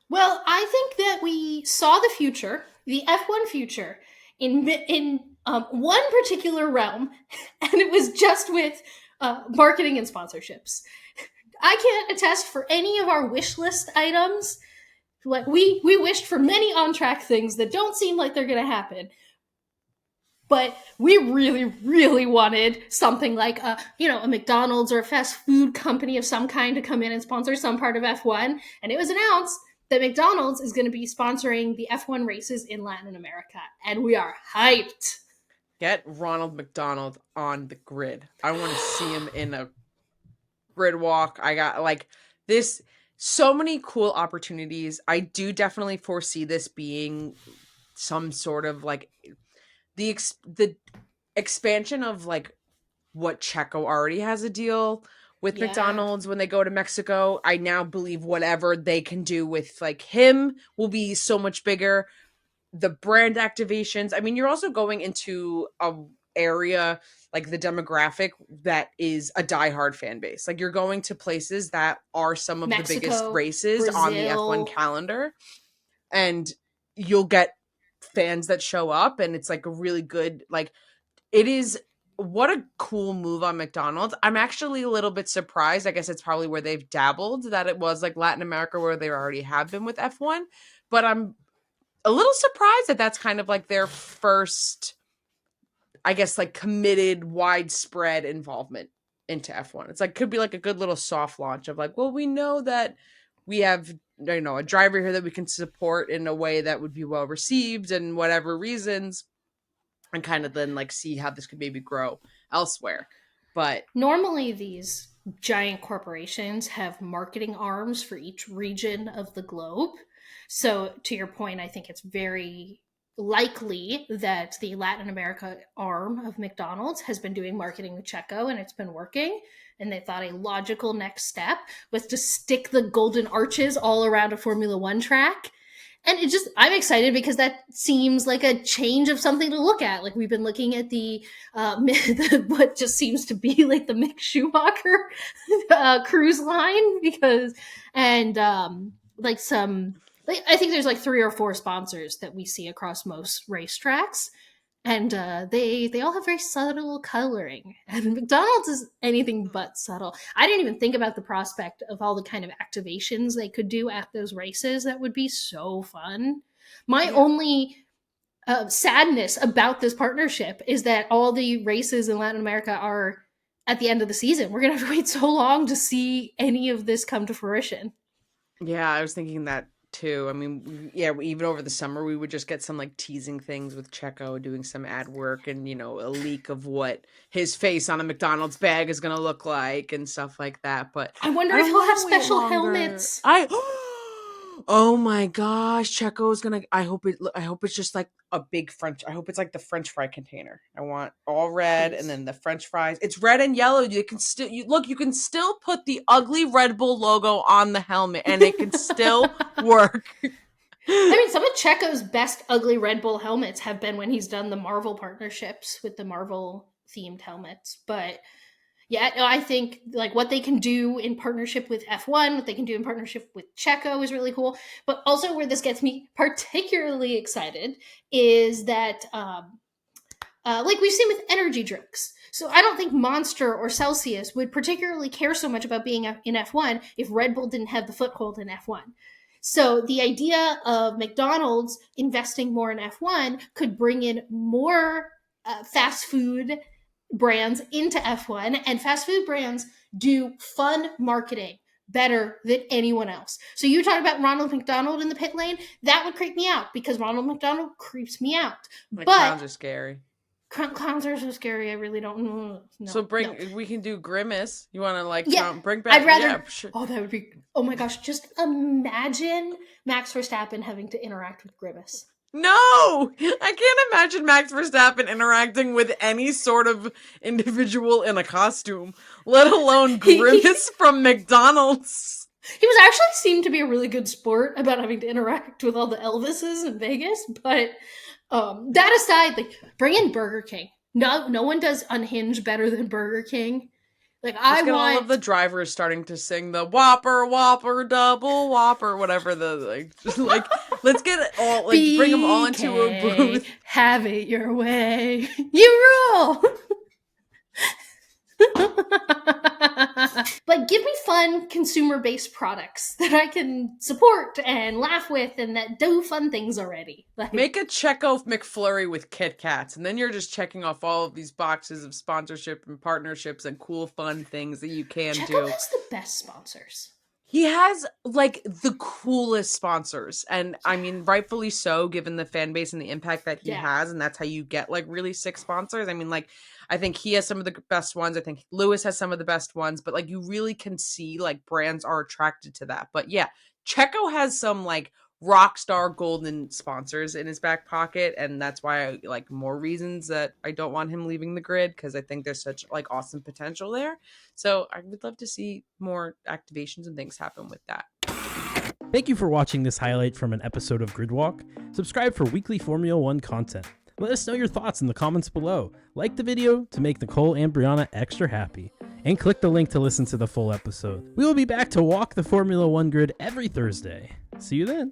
Well, I think that we saw the future, the F1 future, in one particular realm, and it was just with marketing and sponsorships. I can't attest for any of our wish list items. Like we wished for many on track things that don't seem like they're going to happen, but we really, really wanted something like a McDonald's or a fast food company of some kind to come in and sponsor some part of F1. And it was announced that McDonald's is going to be sponsoring the F1 races in Latin America, and we are hyped. Get Ronald McDonald on the grid. I want to see him in a grid walk. I got like this so many cool opportunities. I do definitely foresee this being some sort of like the expansion of like what Checo already has a deal with Yeah, McDonald's when they go to Mexico. I now believe whatever they can do with like him will be so much bigger. The brand activations. I mean, you're also going into a area like the demographic that is a diehard fan base. Like you're going to places that are some of the biggest Mexico, races on the F1 Brazil. calendar, and you'll get fans that show up, and it's like a really good like it is. What a cool move on McDonald's. I'm actually a little bit surprised. I guess it's probably where they've dabbled, that it was like Latin America where they already have been with F1, but I'm a little surprised that that's kind of like their first, I guess, like committed widespread involvement into F1. It's like could be like a good little soft launch of like, well, we know that we have a driver here that we can support in a way that would be well received and whatever reasons, and kind of then like see how this could maybe grow elsewhere. But Normally, these giant corporations have marketing arms for each region of the globe. So, to your point, I think it's very likely that the Latin America arm of McDonald's has been doing marketing with Checo and it's been working. And they thought a logical next step was to stick the golden arches all around a Formula One track. And it just, I'm excited because that seems like a change of something to look at. Like we've been looking at what just seems to be like the Mick Schumacher cruise line because, and like some, like, I think there's like three or four sponsors that we see across most racetracks, and they all have very subtle coloring, and McDonald's is anything but subtle. I didn't even think about the prospect of all the kind of activations they could do at those races. That would be so fun. My yeah, only sadness about this partnership is that all the races in Latin America are at the end of the season. We're gonna have to wait so long to see any of this come to fruition. yeah, I was thinking that too. I mean, yeah, even over the summer, we would just get some like teasing things with Checo doing some ad work and, a leak of what his face on a McDonald's bag is going to look like and stuff like that. But I wonder I if don't he'll want have to wait special longer. helmets. Oh my gosh, Checo is gonna. I hope it's just like a big French. I hope it's like the French fry container. I want all red and Please. then the French fries. It's red and yellow. You can still look. You can still put the ugly Red Bull logo on the helmet, and it can still work. I mean, some of Checo's best ugly Red Bull helmets have been when he's done the Marvel partnerships with the Marvel themed helmets. But yeah, no, I think like what they can do in partnership with F1, what they can do in partnership with Checo is really cool. But also, where this gets me particularly excited is that, like we've seen with energy drinks. So I don't think Monster or Celsius would particularly care so much about being in F1 if Red Bull didn't have the foothold in F1. So the idea of McDonald's investing more in F1 could bring in more fast food brands into F1, and fast food brands do fun marketing better than anyone else. So you talk about Ronald McDonald in the pit lane, that would creep me out because Ronald McDonald creeps me out. My But clowns are scary. clowns are so scary. I really don't. So No, no. we can do Grimace. You want to like Yeah, bring I'd back? Yeah, rather. sure. Oh, that would be. Oh my gosh! Just imagine Max Verstappen having to interact with Grimace. No, I can't imagine Max Verstappen interacting with any sort of individual in a costume, let alone he Grimace from McDonald's. he was actually seemed to be a really good sport about having to interact with all the Elvises in Vegas. But that aside, like bring in Burger King. No one does Unhinged better than Burger King. Like, Let's get all of the drivers starting to sing the Whopper, Whopper, Double Whopper, whatever the, like, just like, let's get it all, like, bring them all into a booth. Have it your way. You rule! But give me fun consumer-based products that I can support and laugh with and that do fun things already. Like, make a Checo McFlurry with Kit Kats, and then you're just checking off all of these boxes of sponsorship and partnerships and cool fun things that you can Checo do. has the best sponsors. He has, like, the coolest sponsors, and I mean, rightfully so, given the fan base and the impact that he has, and that's how you get, like, really sick sponsors. I mean, like, I think he has some of the best ones. I think Lewis has some of the best ones, but, like, you really can see, like, brands are attracted to that. But yeah, Checo has some, like, rock star golden sponsors in his back pocket, and that's why I, like, more reasons that I don't want him leaving the grid, because I think there's such, like, awesome potential there. So I would love to see more activations and things happen with that. Thank you for watching this highlight from an episode of Gridwalk. Subscribe for weekly Formula 1 content. Let us know your thoughts in the comments below. Like the video to make Nicole and Brianna extra happy. And click the link to listen to the full episode. We will be back to walk the Formula 1 grid every Thursday. See you then.